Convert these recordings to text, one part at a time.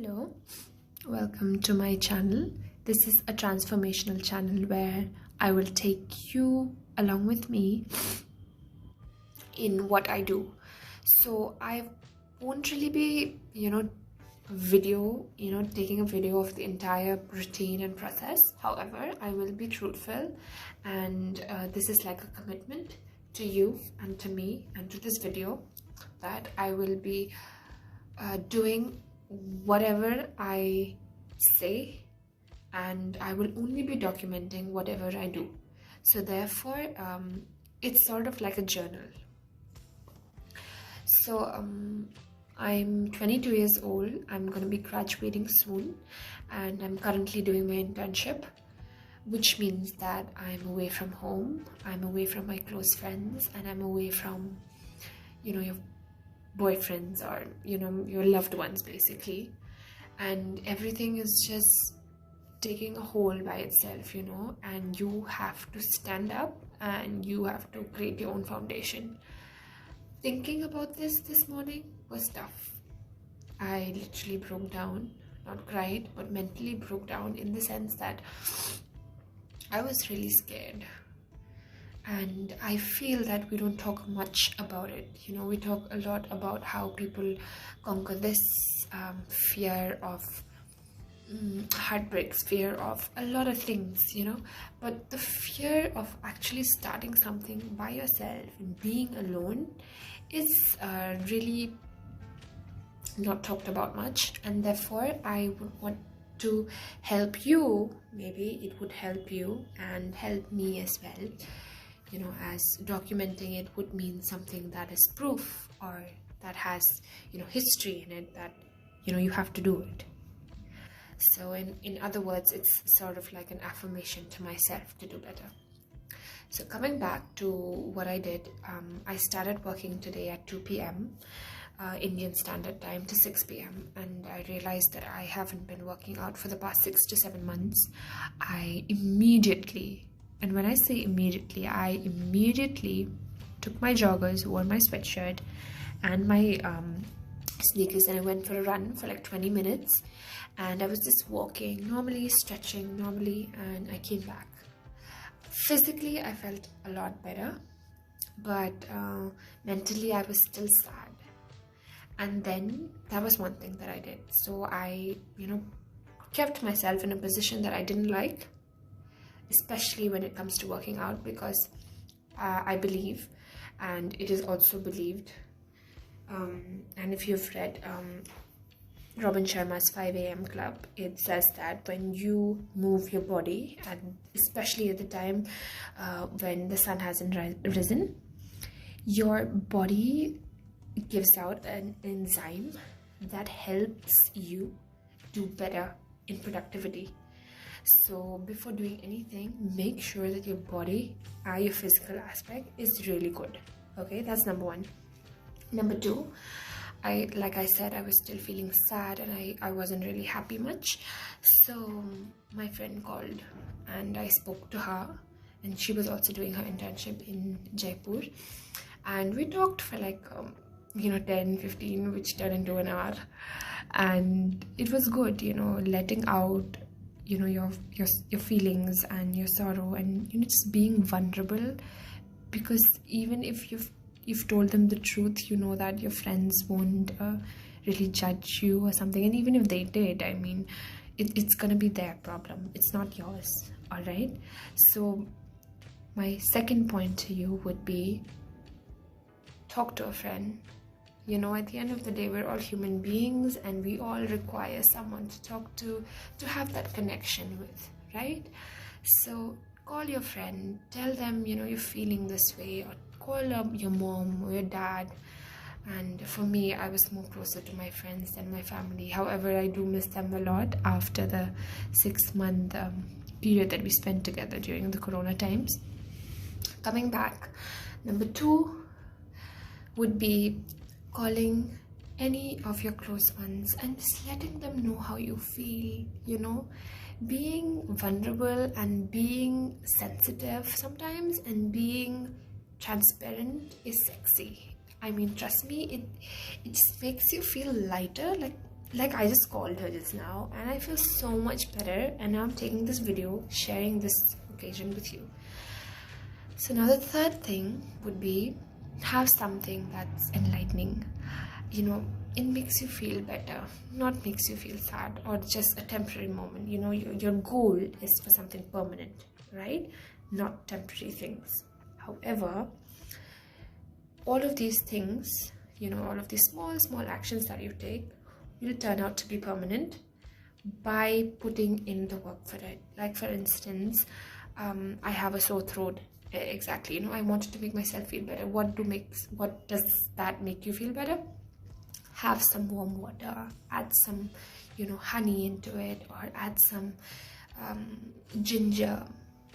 Hello, welcome to my channel. This is a transformational channel where I will take you along with me in what I do. So I won't really be, taking a video of the entire routine and process. However, I will be truthful, and this is like a commitment to you and to me and to this video that I will be doing whatever I say, and I will only be documenting whatever I do. So therefore, it's sort of like a journal. So I'm 22 years old. I'm going to be graduating soon, and I'm currently doing my internship, which means that I'm away from home, I'm away from my close friends, and I'm away from, your boyfriends or your loved ones, basically, and everything is just taking a hold by itself, and you have to stand up and you have to create your own foundation. Thinking about this morning was tough. I literally broke down, not cried, but mentally broke down, in the sense that I was really scared. And I feel that we don't talk much about it. We talk a lot about how people conquer this fear of heartbreaks, fear of a lot of things, but the fear of actually starting something by yourself and being alone is really not talked about much. And therefore I would want to help you. Maybe it would help you and help me as well. As documenting it would mean something that is proof, or that has, history in it, that, you have to do it. So in other words, it's sort of like an affirmation to myself to do better. So coming back to what I did, I started working today at 2 p.m. Indian Standard Time to 6 p.m. and I realized that I haven't been working out for the past 6 to 7 months. I immediately, and when I say immediately, I immediately took my joggers, wore my sweatshirt and my sneakers, and I went for a run for like 20 minutes. And I was just walking normally, stretching normally, and I came back. Physically, I felt a lot better, but mentally, I was still sad. And then that was one thing that I did. So I, kept myself in a position that I didn't like, especially when it comes to working out, because I believe, and it is also believed, and if you've read Robin Sharma's 5 a.m. Club, it says that when you move your body, and especially at the time when the sun hasn't risen, your body gives out an enzyme that helps you do better in productivity. So before doing anything, make sure that your body, your physical aspect, is really good. Okay, that's number one. Number two, like I said, I was still feeling sad, and I wasn't really happy much. So my friend called and I spoke to her, and she was also doing her internship in Jaipur, and we talked for like 10-15, which turned into an hour, and it was good, letting out your feelings and your sorrow, and just being vulnerable, because even if you've told them the truth, that your friends won't really judge you or something. And even if they did, I mean, it's gonna be their problem, it's not yours. All right, so my second point to you would be, talk to a friend. At the end of the day, we're all human beings, and we all require someone to talk to have that connection with, right? So call your friend, tell them, you're feeling this way, or call up your mom or your dad. And for me, I was more closer to my friends than my family. However, I do miss them a lot after the 6-month period that we spent together during the corona times. Coming back, number two would be calling any of your close ones and just letting them know how you feel. Being vulnerable and being sensitive sometimes, and being transparent is sexy. I mean, trust me, it just makes you feel lighter. Like, like I just called her just now and I feel so much better, and now I'm taking this video, sharing this occasion with you. So now the third thing would be, have something that's enlightening. You know, it makes you feel better, not makes you feel sad or just a temporary moment. You know, your goal is for something permanent, right? Not temporary things. However, all of these things, you know, all of these small actions that you take will turn out to be permanent by putting in the work for it. Like for instance, I have a sore throat. Exactly, you know, I wanted to make myself feel better. What does that make you feel better? Have some warm water, add some, you know, honey into it, or add some ginger.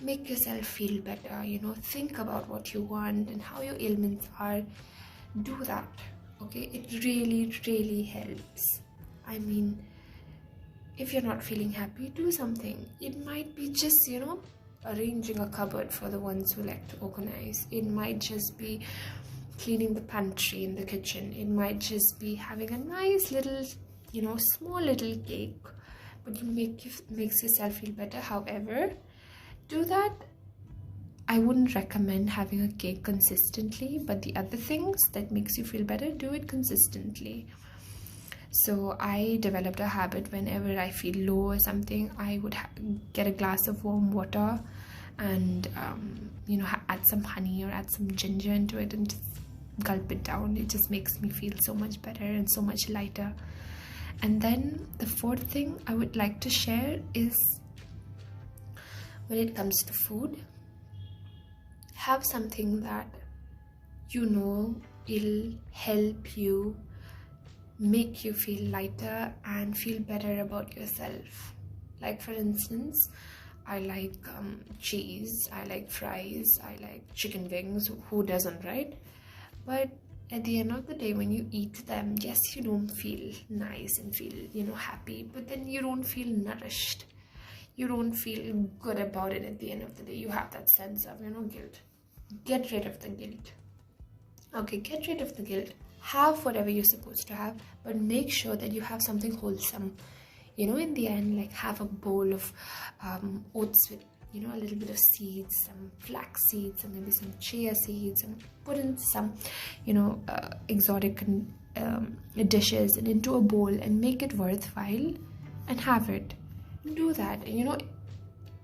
Make yourself feel better, you know, think about what you want and how your ailments are. Do that, okay? It really helps. I mean, if you're not feeling happy, do something. It might be just, you know, arranging a cupboard for the ones who like to organize. It might just be cleaning the pantry in the kitchen. It might just be having a nice little, you know, small little cake, but you makes yourself feel better. However, do that. I wouldn't recommend having a cake consistently, but the other things that makes you feel better, do it consistently. So I developed a habit. Whenever I feel low or something, I would get a glass of warm water and you know, add some honey or add some ginger into it and just gulp it down. It just makes me feel so much better and so much lighter. And then the fourth thing I would like to share is, when it comes to food, have something that you know it'll help you, make you feel lighter and feel better about yourself. Like for instance, I like cheese, I like fries, I like chicken wings. Who doesn't, right? But at the end of the day, when you eat them, yes, you don't feel nice and feel, you know, happy, but then you don't feel nourished. You don't feel good about it at the end of the day. You have that sense of, you know, guilt. Get rid of the guilt. Okay, get rid of the guilt. Have whatever you're supposed to have, but make sure that you have something wholesome. You know, in the end, like have a bowl of oats with, you know, a little bit of seeds, some flax seeds, and maybe some chia seeds, and put in some, you know, exotic dishes and into a bowl and make it worthwhile and have it. Do that. And you know,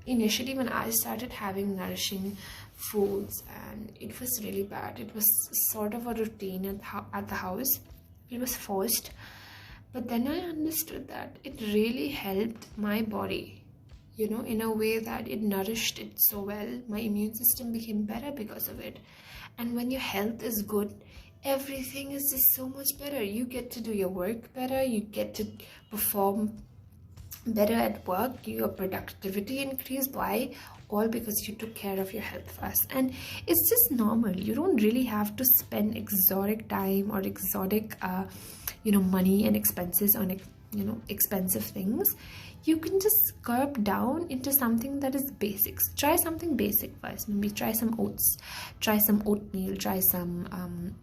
initially when I started having nourishing foods, and it was really bad. It was sort of a routine at the house. It was forced. But then I understood that it really helped my body, you know, in a way that it nourished it so well. My immune system became better because of it. And when your health is good, everything is just so much better. You get to do your work better. You get to perform better at work. Your productivity increased. Why? All because you took care of your health first. And it's just normal. You don't really have to spend exotic time or exotic you know, money and expenses on, you know, expensive things. You can just curb down into something that is basics. Try something basic first. Maybe try some oats, try some oatmeal, try some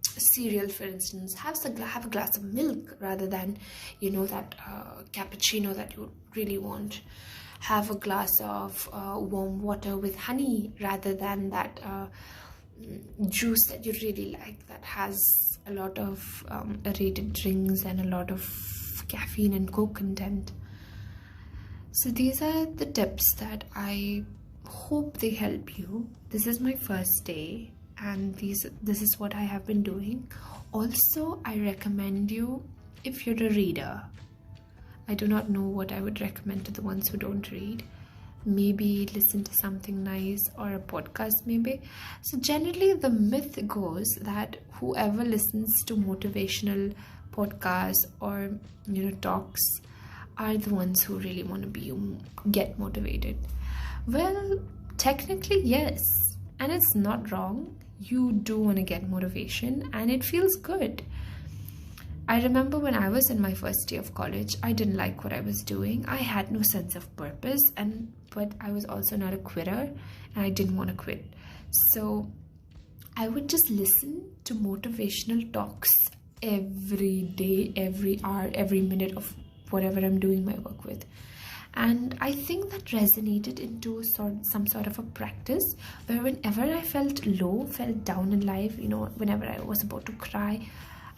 cereal, for instance. Have a glass of milk rather than, you know, that cappuccino that you really want. Have a glass of warm water with honey rather than that juice that you really like that has a lot of aerated drinks and a lot of caffeine and coke content. So these are the tips that I hope they help you. This is my first day, and this is what I have been doing. Also, I recommend you, if you're a reader, I do not know what I would recommend to the ones who don't read. Maybe listen to something nice or a podcast maybe. So generally the myth goes that whoever listens to motivational podcasts or, you know, talks are the ones who really want to get motivated. Well, technically yes, and it's not wrong. You do want to get motivation and it feels good. I remember when I was in my first year of college, I didn't like what I was doing. I had no sense of purpose, but I was also not a quitter, and I didn't want to quit. So I would just listen to motivational talks every day, every hour, every minute of whatever I'm doing my work with. And I think that resonated into some sort of a practice where whenever I felt low, felt down in life, whenever I was about to cry,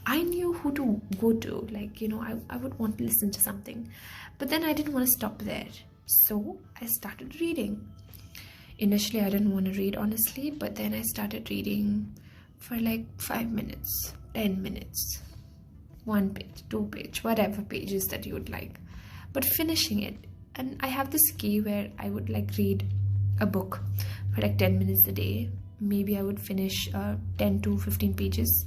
I knew who to go to. Like, I would want to listen to something. But then I didn't want to stop there. So I started reading. Initially, I didn't want to read, honestly, but then I started reading for like 5 minutes, 10 minutes, 1 page, 2 page, whatever pages that you would like, but finishing it. And I have this key where I would like read a book for like 10 minutes a day. Maybe I would finish 10 to 15 pages,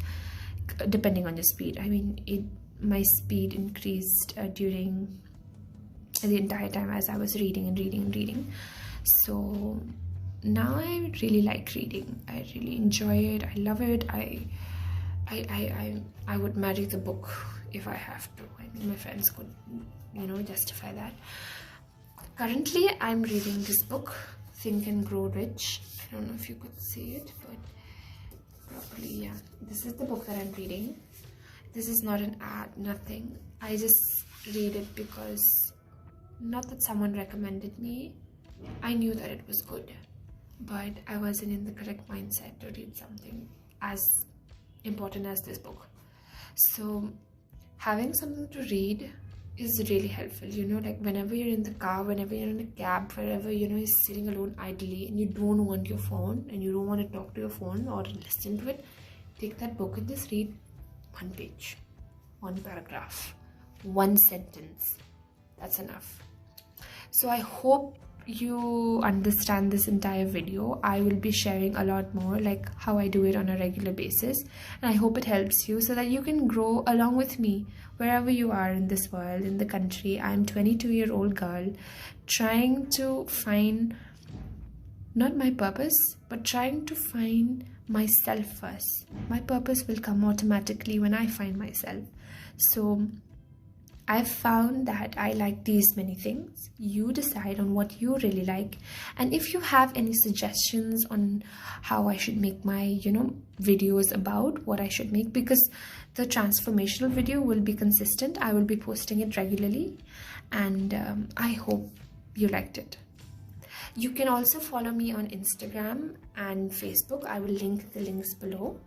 depending on the speed. I mean, my speed increased during the entire time as I was reading and reading and reading. So now I really like reading. I really enjoy it. I love it. I would marry the book if I have to. I mean, my friends could, justify that. Currently, I'm reading this book, Think and Grow Rich. I don't know if you could see it, but probably, yeah. This is the book that I'm reading. This is not an ad, nothing. I just read it because, not that someone recommended me. I knew that it was good, but I wasn't in the correct mindset to read something as important as this book. So having something to read is really helpful, like whenever you're in the car, whenever you're in a cab, wherever you're sitting alone idly and you don't want your phone and you don't want to talk to your phone or listen to it, take that book and just read 1 page, 1 paragraph, 1 sentence. That's enough. So I hope you understand this entire video. I will be sharing a lot more, like how I do it on a regular basis, and I hope it helps you so that you can grow along with me wherever you are in this world, in the country. I'm 22-year-old girl trying to find not my purpose, but trying to find myself first. My purpose will come automatically when I find myself. So I've found that I like these many things. You decide on what you really like. And if you have any suggestions on how I should make my, videos about what I should make, because the transformational video will be consistent. I will be posting it regularly. And I hope you liked it. You can also follow me on Instagram and Facebook. I will link the links below.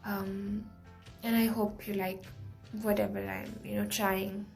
And I hope you like whatever I'm, trying